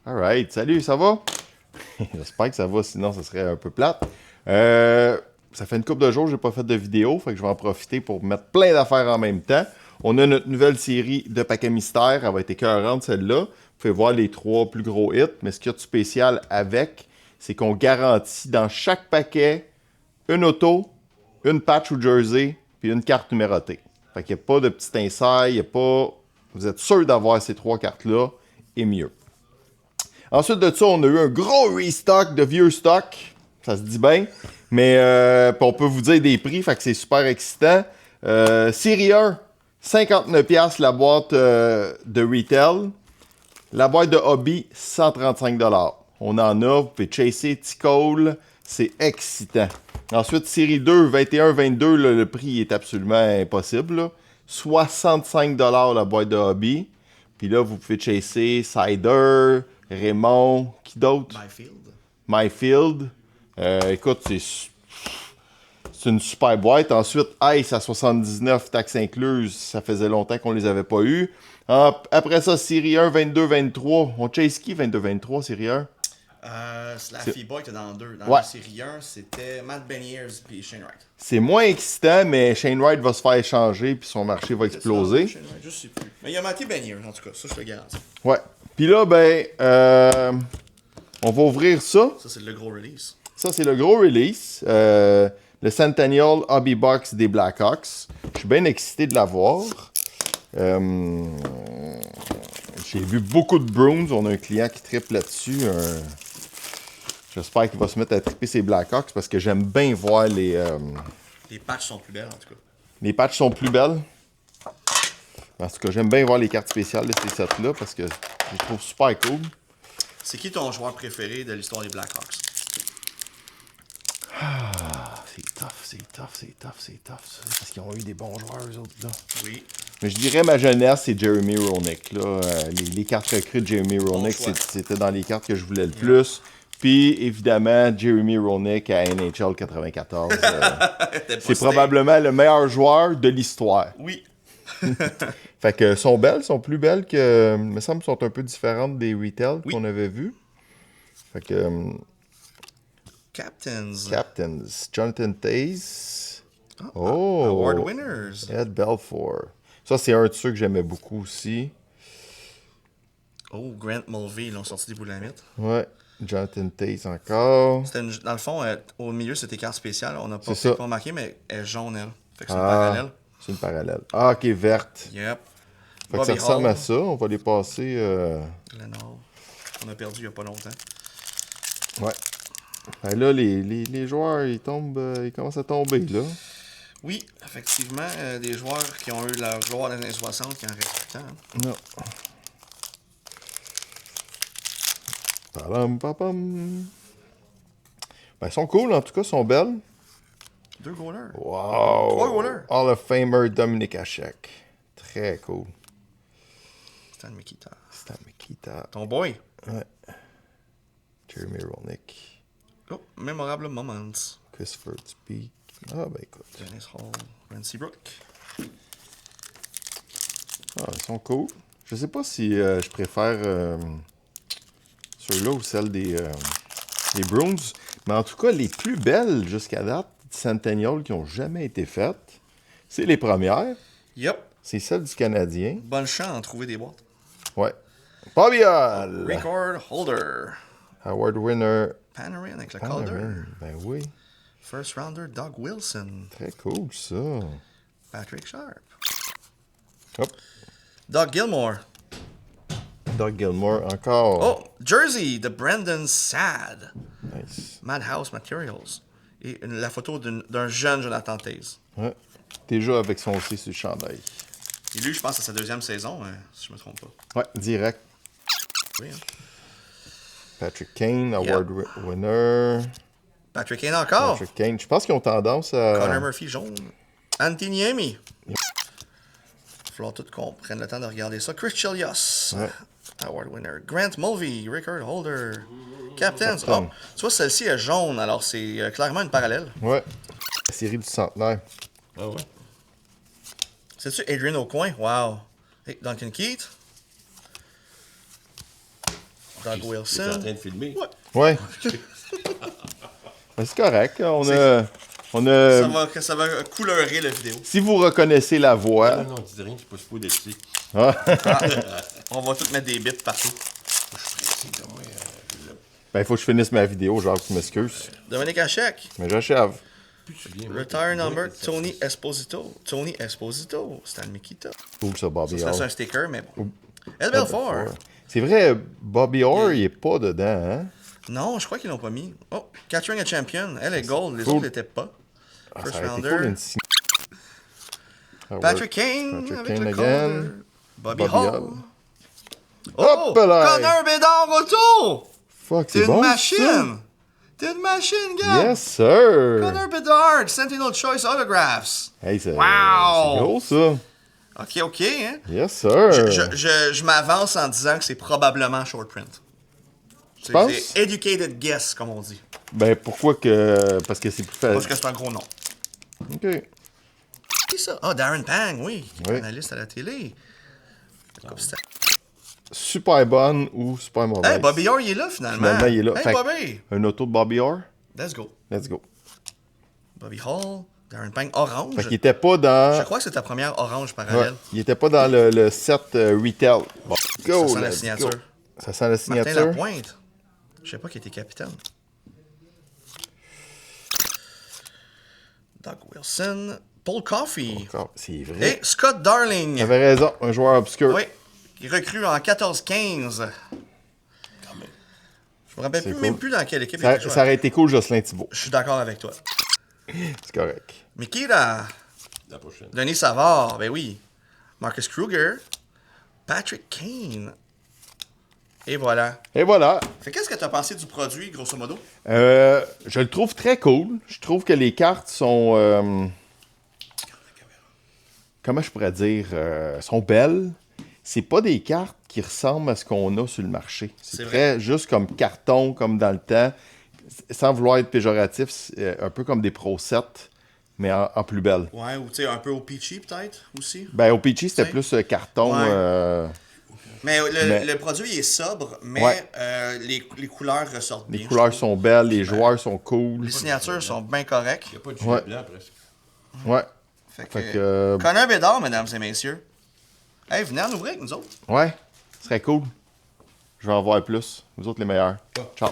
Alright, salut, ça va? J'espère que ça va, sinon ça serait un peu plate. Ça fait une couple de jours que j'ai pas fait de vidéo, fait que je vais en profiter pour mettre plein d'affaires en même temps. On a notre nouvelle série de paquets mystères, elle va être écœurante celle-là. Vous pouvez voir les trois plus gros hits, mais ce qu'il y a de spécial avec, c'est qu'on garantit dans chaque paquet une auto, une patch ou jersey, puis une carte numérotée. Fait qu'il n'y a pas de petit inside, il y a pas... Vous êtes sûr d'avoir ces trois cartes-là, et mieux. Ensuite de ça, on a eu un gros restock de vieux stock. Ça se dit bien. Mais on peut vous dire des prix, fait que c'est super excitant. Série 1, 59$ la boîte de retail. La boîte de hobby, 135$. On en a, vous pouvez chasser T-Cole, c'est excitant. Ensuite, série 2, 21-22, le prix est absolument impossible. Là. 65$ la boîte de hobby. Puis là, vous pouvez chasser Cider, Raymond, qui d'autre? Myfield. Écoute, c'est une super boîte. Ensuite, Ice à 79, taxes incluses. Ça faisait longtemps qu'on les avait pas eu. Après ça, série 1, 22-23. On chase qui 22-23, série 1? C'est la FIBA qui était dans deux. Dans Ouais. la série 1, c'était Matt Beniers et Shane Wright. C'est moins excitant, mais Shane Wright va se faire échanger puis son marché va exploser. Shane Wright, je sais plus. Mais il y a Matty Beniers, en tout cas, ça je te le garantis. Ouais. Puis là, on va ouvrir ça. Ça, c'est le gros release. Ça, c'est le gros release. Le Centennial Hobby Box des Blackhawks. Je suis bien excité de l'avoir. J'ai vu beaucoup de Bruins. On a un client qui triple là-dessus. J'espère qu'il va se mettre à tripper ses Blackhawks parce que j'aime bien voir les... Les patchs sont plus belles, en tout cas. Les patchs sont plus belles. En tout cas, j'aime bien voir les cartes spéciales de ces sets-là parce que je les trouve super cool. C'est qui ton joueur préféré de l'histoire des Blackhawks? C'est tough. Parce qu'ils ont eu des bons joueurs, eux autres, là. Oui. Mais je dirais ma jeunesse, c'est Jeremy Roenick. Là. Les cartes recrues de Jeremy Roenick, choix. c'était dans les cartes que je voulais le plus. Puis, évidemment, Jeremy Roenick à NHL 94. C'est probablement le meilleur joueur de l'histoire. Oui. Fait que sont belles, sont plus belles que... Il me semble sont un peu différentes des retail qu'on avait vus. Fait que... Captains. Jonathan Taze. Award winners. Ed Belfour. Ça, c'est un de ceux que j'aimais beaucoup aussi. Oh, Grant Mulvey, ils l'ont sorti des boulamites. Ouais. Jonathan Taze encore. Dans le fond, au milieu, c'était carte spéciale. On n'a pas remarqué, mais elle est jaune, elle. Fait que c'est une parallèle. C'est une parallèle. Ah, ok, verte. Yep. Fait que ça ressemble à ça. On va les passer. Glenor. On a perdu il n'y a pas longtemps. Ouais. Ben là, les joueurs, ils tombent, ils commencent à tomber, là. Oui, effectivement, des joueurs qui ont eu leur gloire dans les années 60 qui en restent tout le temps. Hein. Non. Padam, papam. Ben, ils sont cool, en tout cas, ils sont belles. 2 goalers. Wow! 3 goalers. Hall of Famer Dominic Hasek. Très cool. Stan Mikita. Stan Mikita. Ton boy. Ouais. Jeremy Roenick. Oh, Memorable Moments. Christopher Speak. Ah, ben écoute. Dennis Hall. Ryan Seabrook. Ah, ils sont cool. Je sais pas si je préfère ceux-là ou celles des Bruins. Mais en tout cas, les plus belles jusqu'à date, Centennial, qui ont jamais été faites, c'est les premières. Yep. C'est celles du Canadien. Bonne chance à trouver des boîtes. Ouais. Pabiol! Record Holder. Award winner. Panarin avec le Panarin. Calder. Ben oui. First rounder Doug Wilson. Très cool, ça. Patrick Sharp. Hop. Doug Gilmore. Doug Gilmore, encore. Oh, Jersey de Brandon Saad. Nice. Madhouse Materials. Et la photo d'un jeune Jonathan Taze. Ouais. Déjà avec son C sur le chandail. Et lui, je pense que c'est sa deuxième saison, si je me trompe pas. Ouais, direct. Oui, hein. Patrick Kane, award winner. Patrick Kane encore. Patrick Kane. Je pense qu'ils ont tendance à... Connor Murphy jaune. Anthony Amy. Il va falloir tout qu'on prenne le temps de regarder ça. Chris Chelios. Ouais. Award winner. Grant Mulvey. Record holder. Captains. Oh, tu vois, celle-ci est jaune, alors c'est clairement une parallèle. Ouais. La série du centenaire. Ah ouais. C'est-tu Adrian Aucoin? Wow. Hey, Duncan Keith. Doug Tu es en Wilson. train de filmer? Ouais. Ouais. Ben, c'est correct. On a. Ça va couleurer la vidéo. Si vous reconnaissez la voix. Non, non, dis rien, je suis pas supposé d'être ici. Ah. On va tous mettre des bits partout. C'est comme moi, Ben, il faut que je finisse ma vidéo, genre, tu m'excuses. Dominique Hachek. Mais j'achève. plus tu viens. moi, Retire tu number, viens, Tony Esposito. Tony Esposito. Stan Mikita. Cool, ça, Bobby Ça, c'est un Orr. sticker, mais bon. Ed Belfort. C'est vrai, Bobby Orr, il est pas dedans, hein? Non, je crois qu'ils l'ont pas mis. Oh, Catching a Champion. Elle est gold, les cool. autres n'étaient pas. Ah, First ça aurait été rounder. cool, une signature. Ah, ouais. Patrick Kane Patrick avec Kane le again. Calder. Bobby Bobby Hall. Hall. Oh, Hop là! Connor Bedard Auto! Fuck, T'es c'est une bon, machine! T'es une machine, ça? gars! Yes, sir! Connor Bedard, Sentinel Choice Autographs. Hey, c'est Wow! c'est gros, ça. Ok, hein? Yes, sir! Je m'avance en disant que c'est probablement short print. C'est penses? c'est educated guess, comme on dit. Ben, pourquoi que... Parce que c'est plus Parce facile. que c'est un gros nom. OK. Qui ça? Ah, Darren Pang, oui. Oui. Analyste à la télé. Comme ça. Super bonne ou super mauvaise? Hey, Bobby Orr, il est là, finalement. Finalement, il est là. Hey, Fait que- Bobby! Un auto de Bobby Orr? Let's go. Let's go. Bobby Hall, Darren Pang, orange. Fait qu'il était pas dans... Je crois que c'est ta première orange Ouais, parallèle. il était pas dans le set retail. Bon, go, Ça sent la let's signature. go. Ça sent la Martin signature. Lapointe. Je sais pas qui était capitaine. Doug Wilson. Paul Coffey. Encore, c'est vrai. Et Scott Darling. T'avais raison, un joueur obscur. Oui. Il est recru en 14-15. Je me rappelle C'est plus, même cool. plus dans quelle équipe il Ça, était joué. ça aurait été cool, Jocelyn Thibault. Je suis d'accord avec toi. C'est correct. Mikita. La prochaine. Denis Savard. Ben oui. Marcus Kruger. Patrick Kane. Et voilà. Et voilà. Fait qu'est-ce que tu as pensé du produit, grosso modo? Je le trouve très cool. Je trouve que les cartes sont... comment je pourrais dire? Sont belles. C'est pas des cartes qui ressemblent à ce qu'on a sur le marché. C'est C'est vrai. très juste comme carton, comme dans le temps. Sans vouloir être péjoratif, c'est un peu comme des Pro 7, mais en plus belle. Ouais, ou tu sais, un peu au Peachy peut-être aussi. Ben, au Peachy, c'était C'est- plus carton. Ouais. Mais Mais- le produit il est sobre, mais Ouais. les couleurs ressortent bien. Les je couleurs trouve. sont belles, les joueurs sont cool. Les signatures sont bien correctes. Il n'y a pas de gilet Ouais. blanc presque. Ouais. Fait que, Fait que, Connor Bedard, mesdames et messieurs. Hey, venez en ouvrir avec nous autres. ouais, ce serait cool. Je vais en voir plus. Vous autres, les meilleurs. Ciao.